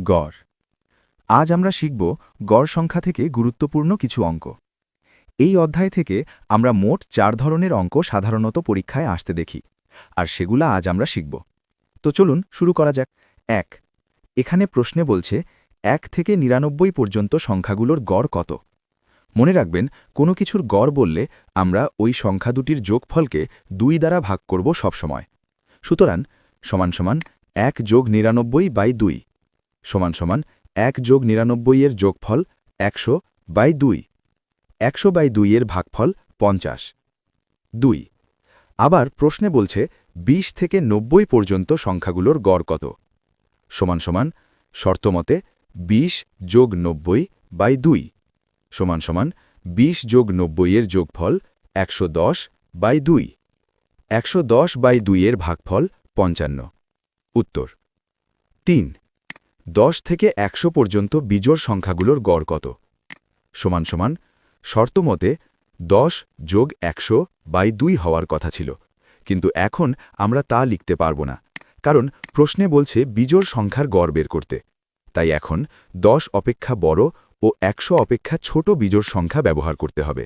গড়। আজ আমরা শিখব গড় সংখ্যা থেকে গুরুত্বপূর্ণ কিছু অঙ্ক। এই অধ্যায় থেকে আমরা মোট 4 ধরনের অঙ্ক সাধারণত পরীক্ষায় আসতে দেখি, আর সেগুলা আজ আমরা শিখব। তো চলুন শুরু করা যাক। 1। এখানে প্রশ্নে বলছে 1 থেকে 99 পর্যন্ত সংখ্যাগুলোর গড় কত। মনে রাখবেন, কোনো কিছুর গড় বললে আমরা ওই সংখ্যা দুটির যোগফলকে 2 দ্বারা ভাগ করব সবসময়। সুতরাং সমান সমান 1 যোগ 99/2 সমান সমান 1 যোগ 99 এর যোগফল 100/2। 100/2 এর ভাগফল 50। 2। আবার প্রশ্নে বলছে 20 থেকে 90 পর্যন্ত সংখ্যাগুলোর গড় কত। সমান সমান শর্তমতে 20 যোগ 90/2 সমান সমান 20 যোগ 90 এর যোগফল 110/2। 110/2 এর ভাগফল 55। উত্তর 3। 10 থেকে 100 পর্যন্ত বিজোড় সংখ্যাগুলোর গড় কত। সমান সমান শর্তমতে 10 যোগ 100/2 হওয়ার কথা ছিল, কিন্তু এখন আমরা তা লিখতে পারব না, কারণ প্রশ্নে বলছে বিজোড় সংখ্যার গড় বের করতে। তাই এখন 10 অপেক্ষা বড় ও 100 অপেক্ষা ছোট বিজোড় সংখ্যা ব্যবহার করতে হবে।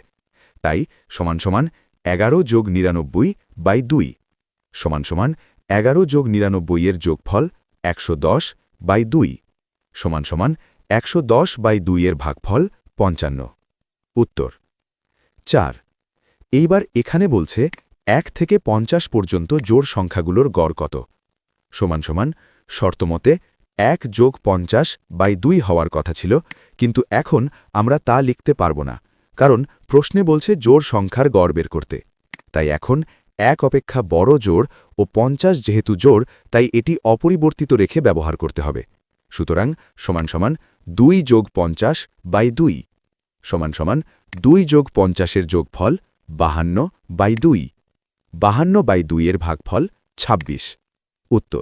তাই সমান সমান 11 যোগ 99/2 সমান সমান 11 যোগ 99 এর যোগফল 110/2 সমান সমান 110/2 এর ভাগফল 55। উত্তর 4। এইবার এখানে বলছে 1 থেকে 50 পর্যন্ত জোড় সংখ্যাগুলোর গড় কত। সমান সমান শর্তমতে 1 যোগ 50/2 হওয়ার কথা ছিল, কিন্তু এখন আমরা তা লিখতে পারব না, কারণ প্রশ্নে বলছে জোড় সংখ্যার গড় বের করতে। তাই এখন 1 অপেক্ষা বড় জোড় ও 50 যেহেতু জোড়, তাই এটি অপরিবর্তিত রেখে ব্যবহার করতে হবে। সুতরাং সমান সমান 2 যোগ 50/2 সমান সমান 2 যোগ 50 এর যোগফল 52/2। 52/2 এর ভাগফল 26। উত্তর